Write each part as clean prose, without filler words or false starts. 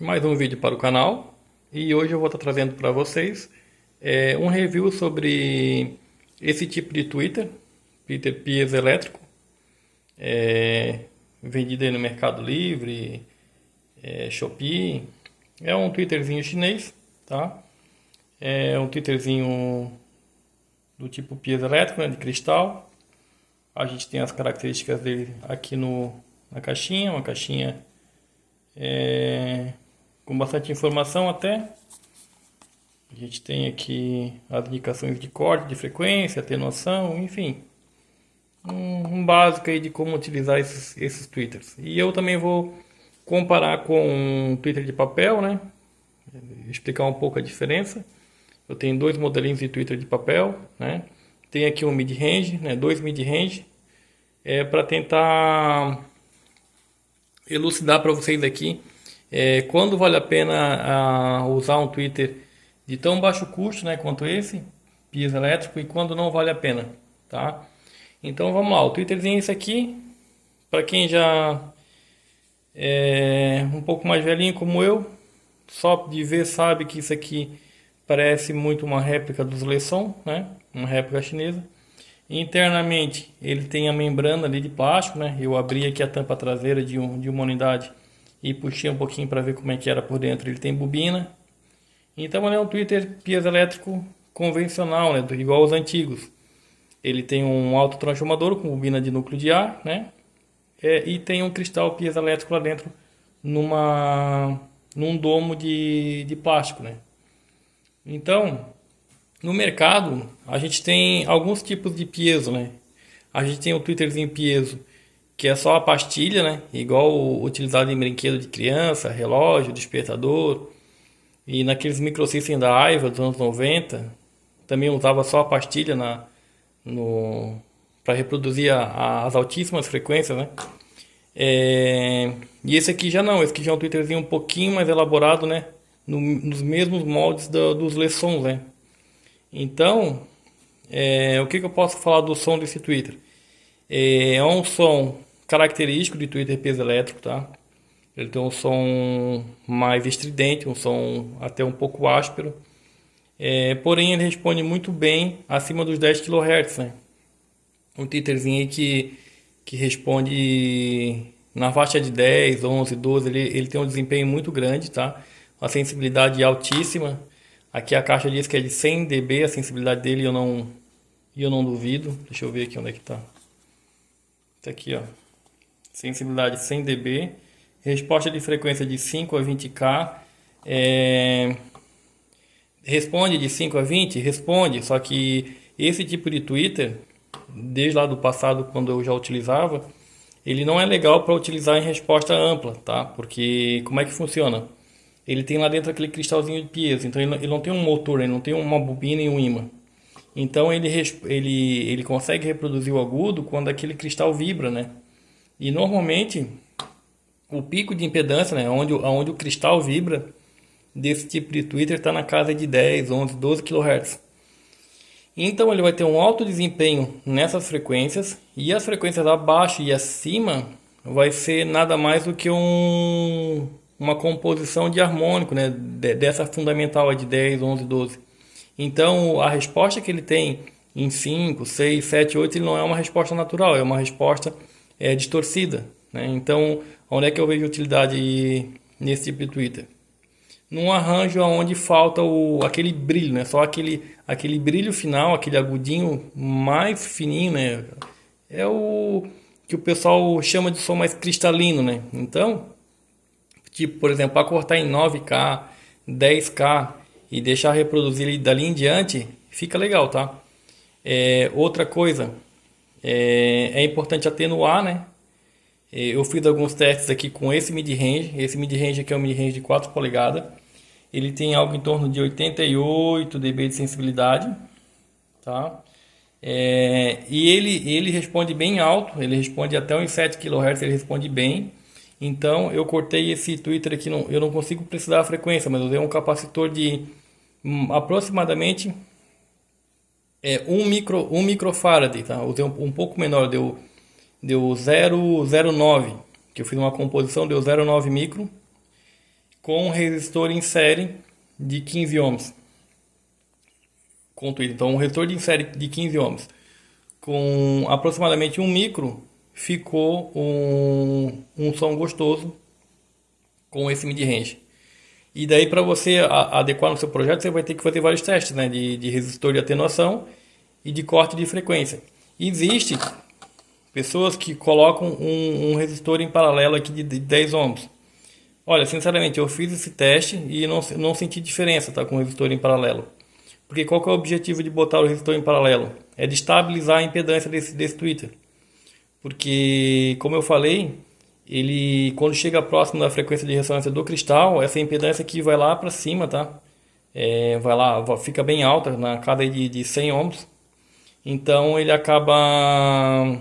Mais um vídeo para o canal e hoje eu vou estar trazendo para vocês um review sobre esse tipo de Twitter piezoelétrico, vendido aí no Mercado Livre, Shopee. É um Twitterzinho chinês, tá? É um Twitterzinho do tipo piezoelétrico, né, de cristal. A gente tem as características dele aqui na caixinha, uma caixinha com bastante informação até. A gente tem aqui as indicações de corte, de frequência, atenuação, enfim. Um básico aí de como utilizar esses twitters. E eu também vou comparar com um Twitter de papel, né? Explicar um pouco a diferença. Eu tenho dois modelinhos de Twitter de papel, né? Tem aqui um mid-range, né? Dois mid-range. Para tentar elucidar para vocês aqui quando vale a pena usar um Twitter de tão baixo custo, né, quanto esse piezoelétrico, e quando não vale a pena, tá? Então vamos lá, o Twitterzinho é esse aqui. Para quem já é um pouco mais velhinho como eu, só de ver sabe que isso aqui parece muito uma réplica dos Leson, né? Uma réplica chinesa. Internamente ele tem a membrana ali de plástico, né? Eu abri aqui a tampa traseira de uma unidade e puxei um pouquinho para ver como é que era por dentro. Ele tem bobina. Então ele é um Twitter piezoelétrico convencional, né? Igual aos antigos. Ele tem um autotransformador com bobina de núcleo de ar, né? E tem um cristal piezoelétrico lá dentro num domo de plástico, né? Então, no mercado, a gente tem alguns tipos de piezo, né? A gente tem o Twitterzinho piezo, que é só a pastilha, né? Igual utilizado em brinquedo de criança, relógio, despertador. E naqueles microsystem da Aiva dos anos 90, também usava só a pastilha para reproduzir as altíssimas frequências, né? E esse aqui já não, esse aqui já é um Twitterzinho um pouquinho mais elaborado, né? Nos mesmos moldes dos Lessons, né? Então, o que eu posso falar do som desse Twitter? É um som característico de Twitter piezoelétrico, tá? Ele tem um som mais estridente, um som até um pouco áspero. Porém, ele responde muito bem acima dos 10 kHz, né? Um Twitterzinho aí que responde na faixa de 10, 11, 12. Ele tem um desempenho muito grande, tá? Uma sensibilidade altíssima. Aqui a caixa diz que é de 100 dB, a sensibilidade dele eu não duvido. Deixa eu ver aqui onde é que tá. Tá aqui, ó. Sensibilidade 100 dB. Resposta de frequência de 5 a 20K. Responde de 5 a 20? Responde, só que esse tipo de Twitter, desde lá do passado, quando eu já utilizava, ele não é legal para utilizar em resposta ampla, tá? Porque como é que funciona? Ele tem lá dentro aquele cristalzinho de piezo, então ele não tem um motor, ele não tem uma bobina e um ímã. Então ele consegue reproduzir o agudo quando aquele cristal vibra, né? E normalmente o pico de impedância, né, onde o cristal vibra desse tipo de Twitter está na casa de 10, 11, 12 kHz. Então ele vai ter um alto desempenho nessas frequências, e as frequências abaixo e acima vai ser nada mais do que uma composição de harmônico, né, dessa fundamental de 10, 11, 12. Então a resposta que ele tem em 5, 6, 7, 8, ele não é uma resposta natural, é uma resposta distorcida, né? Então, onde é que eu vejo utilidade nesse tipo de Twitter? Num arranjo onde falta aquele brilho, né? Só aquele brilho final, aquele agudinho mais fininho, né? É o que o pessoal chama de som mais cristalino, né? Então, tipo, por exemplo, para cortar em 9K, 10K e deixar reproduzir ele dali em diante, fica legal, tá? Outra coisa, é importante atenuar, né? Eu fiz alguns testes aqui com esse mid-range. Esse mid-range aqui é um mid-range de 4 polegadas. Ele tem algo em torno de 88 dB de sensibilidade, tá? E ele responde bem alto, ele responde até uns 7 kHz, ele responde bem. Então eu cortei esse Twitter aqui, eu não consigo precisar a frequência, mas eu usei um capacitor de aproximadamente 1 microfarad, tá? Usei um pouco menor, deu 0,09, que eu fiz uma composição, deu 0,9 micro. com um resistor em série de 15 ohms. Com Twitter. Então, um resistor em série de 15 ohms com aproximadamente 1 micro, ficou um som gostoso com esse mid-range. E daí, para você adequar no seu projeto, você vai ter que fazer vários testes, né, de resistor de atenuação e de corte de frequência. Existe pessoas que colocam um resistor em paralelo aqui de 10 ohms. Olha, sinceramente, eu fiz esse teste e não senti diferença, tá, com o resistor em paralelo. Porque qual que é o objetivo de botar o resistor em paralelo? É de estabilizar a impedância desse tweeter. Porque, como eu falei, ele, quando chega próximo da frequência de ressonância do cristal, essa impedância aqui vai lá para cima, tá? Vai lá, fica bem alta, na cada de 100 ohms. Então ele acaba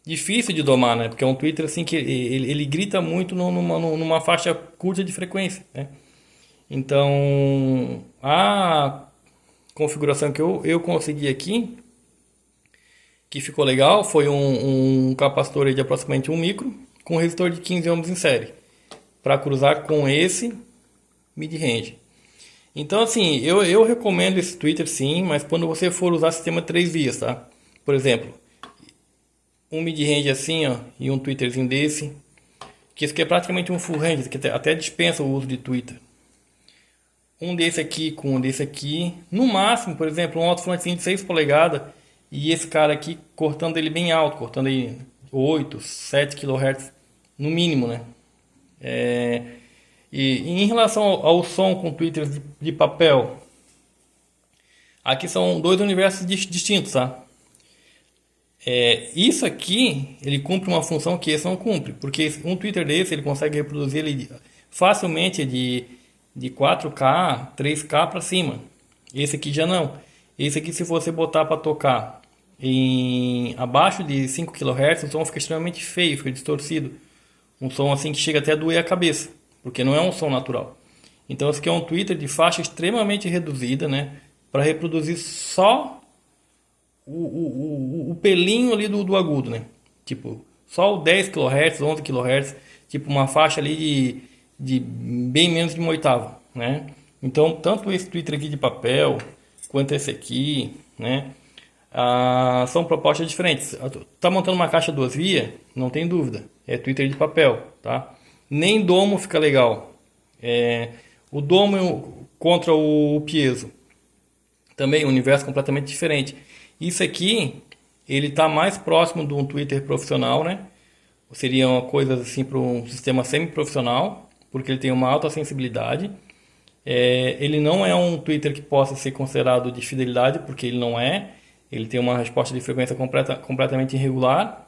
difícil de domar, né? Porque é um tweeter assim que ele grita muito numa faixa curta de frequência, né? Então a configuração que eu consegui aqui, que ficou legal, foi um capacitor aí de aproximadamente 1 micro com resistor de 15 ohms em série para cruzar com esse mid-range. Então assim, eu recomendo esse tweeter sim, mas quando você for usar sistema 3 vias, tá? Por exemplo, um mid-range assim, ó, e um tweeterzinho desse, que esse aqui é praticamente um full range, que até dispensa o uso de tweeter. Um desse aqui com um desse aqui, no máximo, por exemplo, um alto-falantezinho de 6 polegadas, e esse cara aqui cortando ele bem alto, cortando aí 8, 7 kHz no mínimo, né? E em relação ao som com tweeters de papel, aqui são dois universos distintos, tá? Isso aqui, ele cumpre uma função que esse não cumpre, porque um tweeter desse, ele consegue reproduzir ele facilmente de 4K, 3K para cima. Esse aqui já não. Esse aqui, se você botar para tocar em abaixo de 5 kHz, o som fica extremamente feio, fica distorcido. Um som assim que chega até a doer a cabeça, porque não é um som natural. Então esse aqui é um tweeter de faixa extremamente reduzida, né, para reproduzir só o pelinho ali do agudo, né? Tipo, só o 10 kHz, 11 kHz, tipo uma faixa ali de bem menos de uma oitava, né? Então, tanto esse tweeter aqui de papel, quanto esse aqui, né? São propostas diferentes. Tá montando uma caixa 2 vias? Não tem dúvida. É tweeter de papel, tá? Nem domo fica legal. O domo contra o piezo. Também um universo completamente diferente. Isso aqui, ele está mais próximo de um tweeter profissional, né? Seriam coisas assim para um sistema semi-profissional, porque ele tem uma alta sensibilidade. Ele não é um tweeter que possa ser considerado de fidelidade, porque ele não é. Ele tem uma resposta de frequência completamente irregular.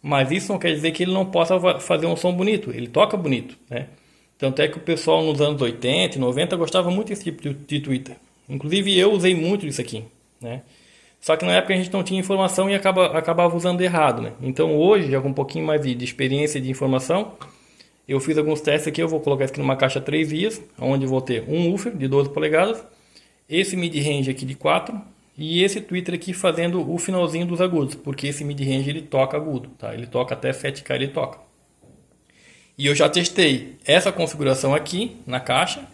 Mas isso não quer dizer que ele não possa fazer um som bonito. Ele toca bonito, né? Tanto é que o pessoal nos anos 80 e 90 gostava muito desse tipo de tweeter. Inclusive eu usei muito isso aqui, né? Só que na época a gente não tinha informação e acabava usando errado, né? Então hoje, já com um pouquinho mais de experiência de informação, eu fiz alguns testes aqui. Eu vou colocar isso aqui numa caixa 3 vias, onde vou ter um woofer de 12 polegadas, esse mid-range aqui de 4 e esse tweeter aqui fazendo o finalzinho dos agudos, porque esse mid-range ele toca agudo, tá? Ele toca até 7K, ele toca. E eu já testei essa configuração aqui na caixa,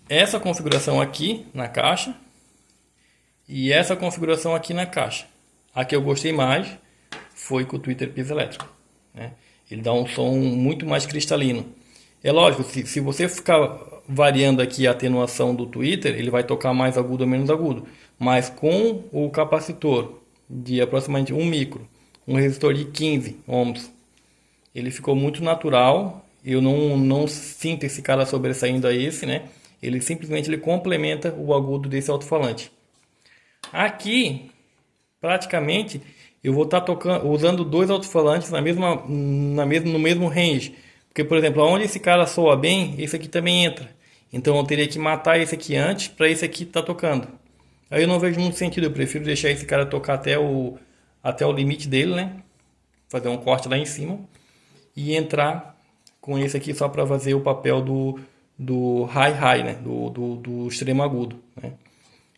essa configuração aqui na caixa e essa configuração aqui na caixa. A que eu gostei mais foi com o tweeter piezoelétrico, né? Ele dá um som muito mais cristalino. É lógico, se você ficar variando aqui a atenuação do tweeter, ele vai tocar mais agudo ou menos agudo. Mas com o capacitor de aproximadamente 1 micro, um resistor de 15 ohms, ele ficou muito natural. Eu não sinto esse cara sobressaindo a esse, né? Ele simplesmente complementa o agudo desse alto-falante. Aqui, praticamente, eu vou estar usando dois alto-falantes no mesmo range. Porque, por exemplo, onde esse cara soa bem, esse aqui também entra. Então eu teria que matar esse aqui antes para esse aqui estar tocando. Aí eu não vejo muito sentido. Eu prefiro deixar esse cara tocar até o limite dele, né? Fazer um corte lá em cima. E entrar com esse aqui só para fazer o papel do high, né? Do extremo agudo, né?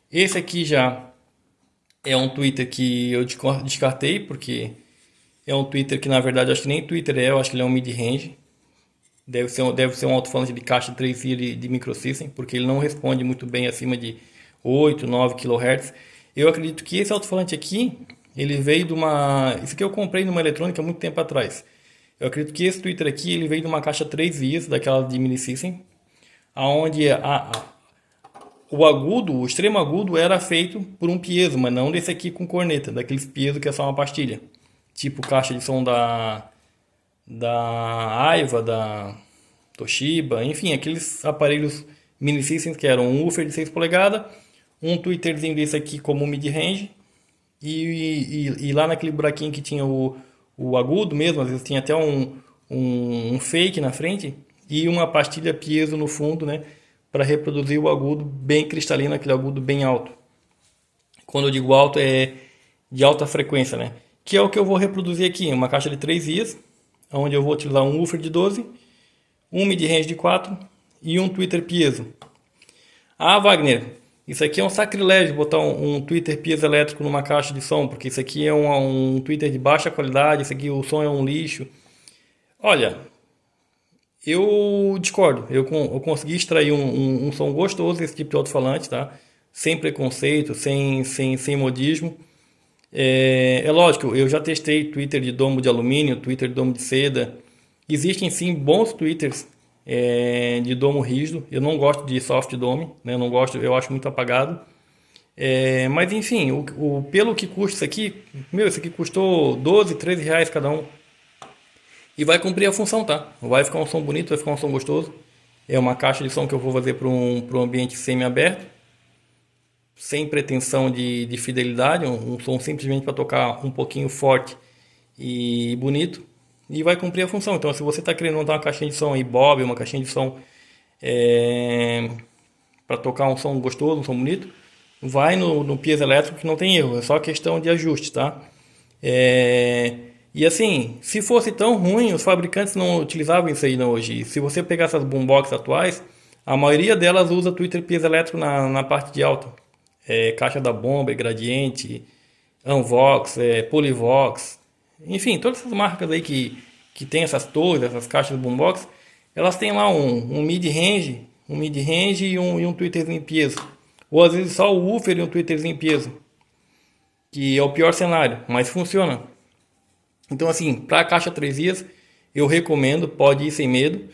Esse aqui já é um tweeter que eu descartei, porque é um tweeter que na verdade eu acho que nem tweeter eu acho que ele é um mid-range Deve ser um alto-falante de caixa 3 via de microsystem, porque ele não responde muito bem acima de 8, 9 kHz. Eu acredito que esse alto-falante aqui, ele veio de uma... Isso aqui eu comprei numa eletrônica há muito tempo atrás. Eu acredito que esse tweeter aqui, ele veio de uma caixa 3 vias, daquela de mini-system, onde o agudo, o extremo agudo era feito por um piezo, mas não desse aqui com corneta, daqueles piezo que é só uma pastilha. Tipo caixa de som da Aiva, da Toshiba, enfim, aqueles aparelhos mini systems que eram um woofer de 6 polegadas, um tweeterzinho desse aqui como mid-range e lá naquele buraquinho que tinha o agudo mesmo, às vezes tinha até um fake na frente e uma pastilha piezo no fundo, né, para reproduzir o agudo bem cristalino, aquele agudo bem alto. Quando eu digo alto é de alta frequência, né, que é o que eu vou reproduzir aqui, uma caixa de 3 vias, onde eu vou utilizar um woofer de 12, um mid-range de 4 e um tweeter piezo. Ah, Wagner, isso aqui é um sacrilégio botar um tweeter piezoelétrico numa caixa de som, porque isso aqui é um tweeter de baixa qualidade, isso aqui o som é um lixo. Olha, eu discordo. Eu consegui extrair um som gostoso desse tipo de alto-falante, tá? Sem preconceito, sem modismo. É lógico, eu já testei tweeter de domo de alumínio, tweeter de domo de seda. Existem sim bons tweeters de domo rígido. Eu não gosto de soft dome, né? Eu não gosto, eu acho muito apagado. Mas enfim, pelo que custa isso aqui, isso aqui custou 12, 13 reais cada um. E vai cumprir a função, tá? Vai ficar um som bonito, vai ficar um som gostoso. É uma caixa de som que eu vou fazer para um ambiente semi-aberto, sem pretensão de fidelidade, um som simplesmente para tocar um pouquinho forte e bonito. E vai cumprir a função. Então, se você está querendo montar uma caixinha de som aí, Bob, uma caixinha de som para tocar um som gostoso, um som bonito, vai no piezoelétrico que não tem erro, é só questão de ajuste, tá? E assim, se fosse tão ruim, os fabricantes não utilizavam isso aí hoje. Se você pegar essas boombox atuais, a maioria delas usa tweeter piezoelétrico na parte de alta. Caixa da Bomba, Gradiente, Unvox, Polyvox, enfim, todas essas marcas aí que tem essas torres, essas caixas de boombox, elas têm lá um mid-range e um tweeterzinho piezo. Ou às vezes só o woofer e um tweeterzinho piezo, que é o pior cenário, mas funciona. Então assim, para a caixa 3 vias, eu recomendo, pode ir sem medo.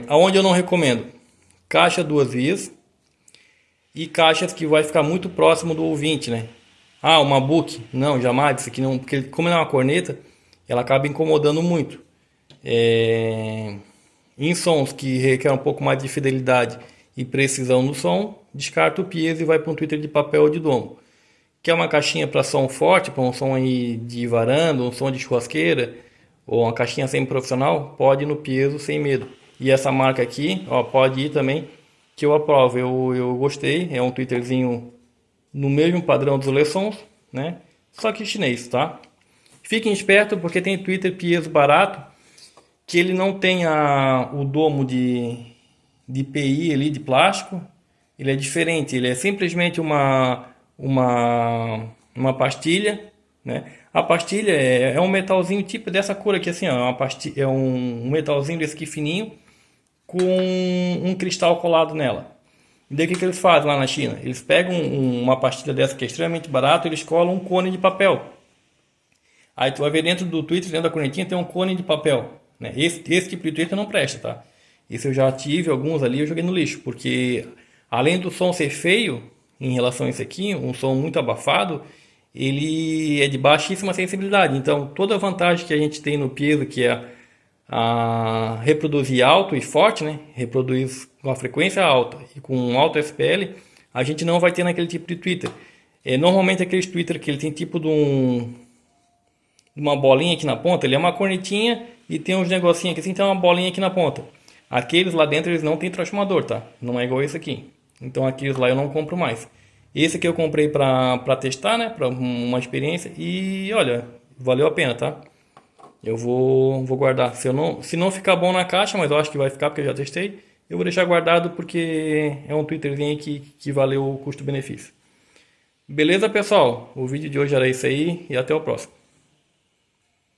Aonde eu não recomendo? Caixa 2 vias e caixas que vai ficar muito próximo do ouvinte, né? Ah, uma book? Não, jamais, isso aqui não, porque como é uma corneta, ela acaba incomodando muito. Em sons que requerem um pouco mais de fidelidade e precisão no som, descarta o piezo e vai para um tweeter de papel ou de domo. Quer uma caixinha para som forte, para um som aí de varanda, um som de churrasqueira, ou uma caixinha semi-profissional, pode ir no piezo sem medo. E essa marca aqui, ó, pode ir também, que eu aprovo. Eu gostei, é um tweeterzinho no mesmo padrão dos Lessons, né? Só que chinês, tá? Fiquem espertos porque tem tweeter piezo barato que ele não tem o domo de PI ali de plástico. Ele é diferente, ele é simplesmente uma pastilha, né? A pastilha é um metalzinho tipo dessa cor aqui assim, ó, é um metalzinho desse aqui fininho com um cristal colado nela. E daí o que eles fazem lá na China? Eles pegam uma pastilha dessa que é extremamente barata, eles colam um cone de papel. Aí tu vai ver dentro do tweeter, dentro da cornetinha tem um cone de papel, né? Esse tipo de tweeter não presta, tá? Esse eu já tive alguns ali, eu joguei no lixo, porque além do som ser feio em relação a esse aqui, um som muito abafado, ele é de baixíssima sensibilidade. Então toda a vantagem que a gente tem no piezo, que é a reproduzir alto e forte, né? Reproduz com uma frequência alta e com um alto SPL, a gente não vai ter naquele tipo de tweeter. Normalmente aqueles tweeter que ele tem tipo de uma bolinha aqui na ponta, ele é uma cornetinha e tem uns negocinhos aqui assim, tem uma bolinha aqui na ponta. Aqueles lá dentro eles não tem transformador, tá? Não é igual esse aqui. Então aqueles lá eu não compro mais. Esse aqui eu comprei para testar, né? Para uma experiência e olha, valeu a pena, tá? Eu vou guardar. Se não ficar bom na caixa, mas eu acho que vai ficar porque eu já testei, eu vou deixar guardado porque é um tweeterzinho que valeu o custo-benefício. Beleza, pessoal? O vídeo de hoje era isso aí e até o próximo.